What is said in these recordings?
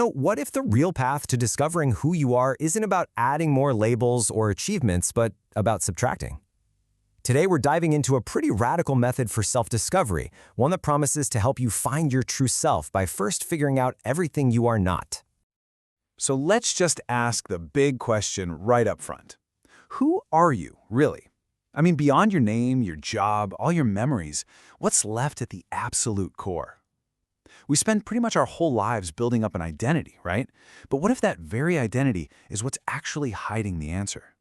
What if the real path to discovering who you are isn't about adding more labels or achievements, but about subtracting? Today, we're diving into a pretty radical method for self-discovery, one that promises to help you find your true self by first figuring out everything you are not. So let's just ask the big question right up front. Who are you, really? I mean, beyond your name, your job, all your memories, what's left at the absolute core? We spend pretty much our whole lives building up an identity, right? But what if that very identity is what's actually hiding the answer?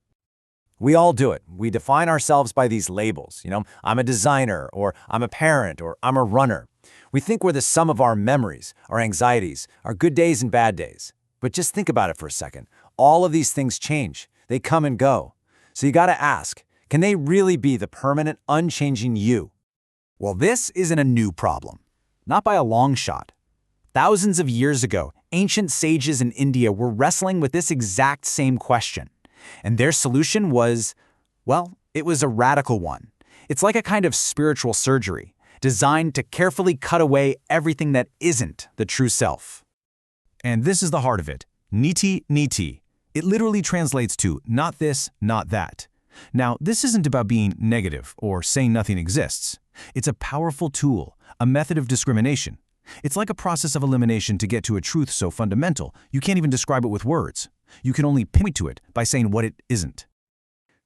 We all do it. We define ourselves by these labels. I'm a designer, or I'm a parent, or I'm a runner. We think we're the sum of our memories, our anxieties, our good days and bad days. But just think about it for a second. All of these things change. They come and go. So you gotta ask, can they really be the permanent, unchanging you? Well, this isn't a new problem. Not by a long shot. Thousands of years ago, ancient sages in India were wrestling with this exact same question. And their solution was, well, it was a radical one. It's like a kind of spiritual surgery, designed to carefully cut away everything that isn't the true self. And this is the heart of it. Neti Neti. It literally translates to not this, not that. Now, this isn't about being negative or saying nothing exists. It's a powerful tool, a method of discrimination. It's like a process of elimination to get to a truth so fundamental you can't even describe it with words. You can only point to it by saying what it isn't.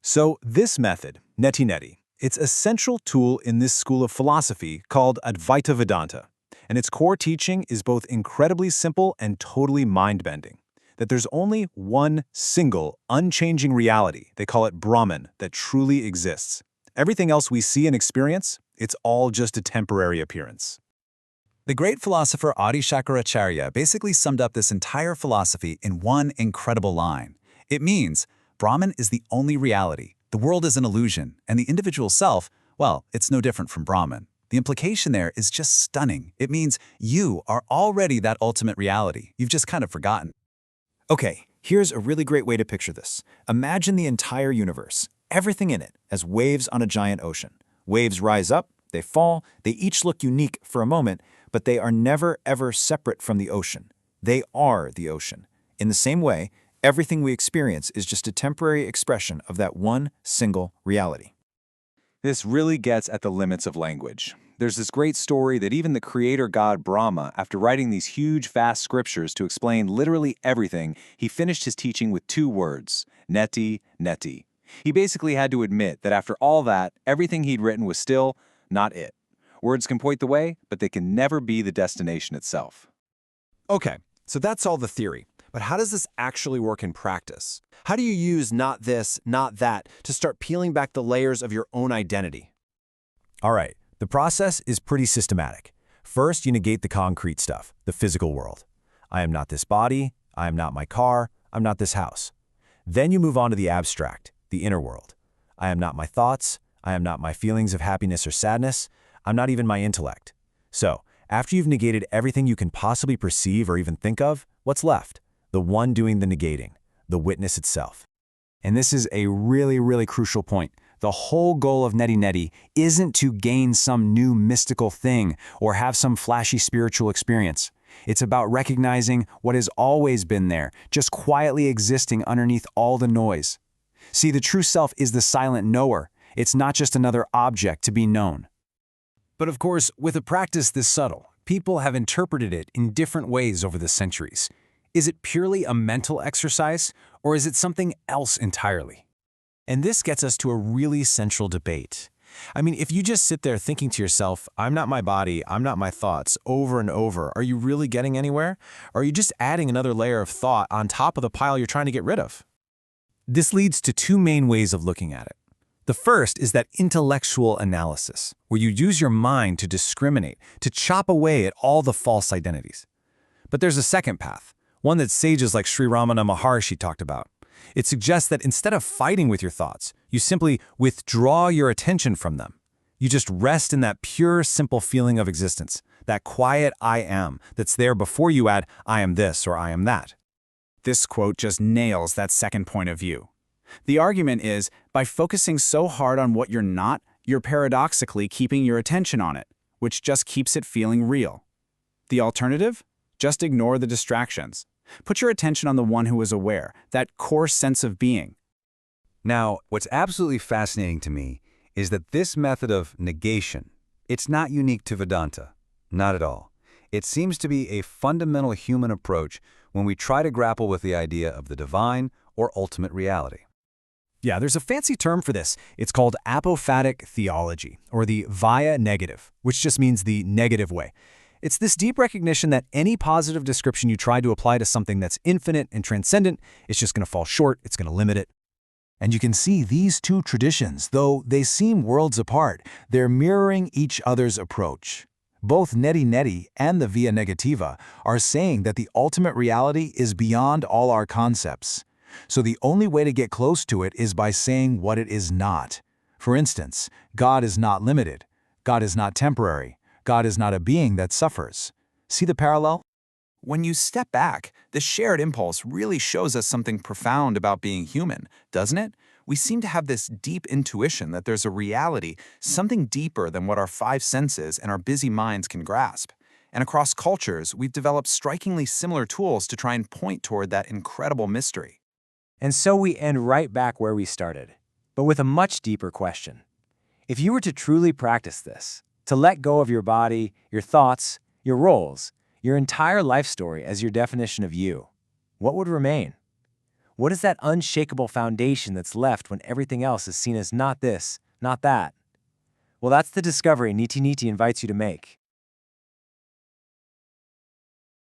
So this method, Neti Neti, it's a central tool in this school of philosophy called Advaita Vedanta. And its core teaching is both incredibly simple and totally mind-bending. That there's only one single, unchanging reality, they call it Brahman, that truly exists. Everything else we see and experience, it's all just a temporary appearance. The great philosopher Adi Shankaracharya basically summed up this entire philosophy in one incredible line. It means, Brahman is the only reality, the world is an illusion, and the individual self, well, it's no different from Brahman. The implication there is just stunning. It means you are already that ultimate reality. You've just kind of forgotten. Okay, here's a really great way to picture this. Imagine the entire universe, everything in it, as waves on a giant ocean. Waves rise up, they fall, they each look unique for a moment, but they are never ever separate from the ocean. They are the ocean. In the same way, everything we experience is just a temporary expression of that one single reality. This really gets at the limits of language. There's this great story that even the creator god Brahma, after writing these huge, vast scriptures to explain literally everything, he finished his teaching with 2 words, Neti Neti. He basically had to admit that after all that, everything he'd written was still not it. Words can point the way, but they can never be the destination itself. Okay, so that's all the theory. But how does this actually work in practice? How do you use not this, not that to start peeling back the layers of your own identity? All right, the process is pretty systematic. First, you negate the concrete stuff, the physical world. I am not this body, I am not my car, I'm not this house. Then you move on to the abstract, the inner world. I am not my thoughts, I am not my feelings of happiness or sadness, I'm not even my intellect. So, after you've negated everything you can possibly perceive or even think of, what's left? The one doing the negating, the witness itself. And this is a really, really crucial point. The whole goal of Neti Neti isn't to gain some new mystical thing or have some flashy spiritual experience. It's about recognizing what has always been there, just quietly existing underneath all the noise. See, the true self is the silent knower. It's not just another object to be known. But of course, with a practice this subtle, people have interpreted it in different ways over the centuries. Is it purely a mental exercise, or is it something else entirely? And this gets us to a really central debate. I mean, if you just sit there thinking to yourself, I'm not my body, I'm not my thoughts, over and over, are you really getting anywhere? Or are you just adding another layer of thought on top of the pile you're trying to get rid of? This leads to 2 main ways of looking at it. The first is that intellectual analysis, where you use your mind to discriminate, to chop away at all the false identities. But there's a second path, one that sages like Sri Ramana Maharshi talked about. It suggests that instead of fighting with your thoughts, you simply withdraw your attention from them. You just rest in that pure, simple feeling of existence, that quiet I am that's there before you add I am this or I am that. This quote just nails that second point of view. The argument is, by focusing so hard on what you're not, you're paradoxically keeping your attention on it, which just keeps it feeling real. The alternative? Just ignore the distractions. Put your attention on the one who is aware, that core sense of being. Now, what's absolutely fascinating to me is that this method of negation, it's not unique to Vedanta. Not at all. It seems to be a fundamental human approach when we try to grapple with the idea of the divine or ultimate reality. Yeah, there's a fancy term for this. It's called apophatic theology, or the via negative, which just means the negative way. It's this deep recognition that any positive description you try to apply to something that's infinite and transcendent is just going to fall short, it's going to limit it. And you can see these two traditions, though they seem worlds apart, they're mirroring each other's approach. Both Neti Neti and the Via Negativa are saying that the ultimate reality is beyond all our concepts. So the only way to get close to it is by saying what it is not. For instance, God is not limited. God is not temporary. God is not a being that suffers. See the parallel? When you step back, the shared impulse really shows us something profound about being human, doesn't it? We seem to have this deep intuition that there's a reality, something deeper than what our five senses and our busy minds can grasp. And across cultures, we've developed strikingly similar tools to try and point toward that incredible mystery. And so we end right back where we started, but with a much deeper question. If you were to truly practice this, to let go of your body, your thoughts, your roles, your entire life story as your definition of you, what would remain? What is that unshakable foundation that's left when everything else is seen as not this, not that? Well, that's the discovery Neti Neti invites you to make.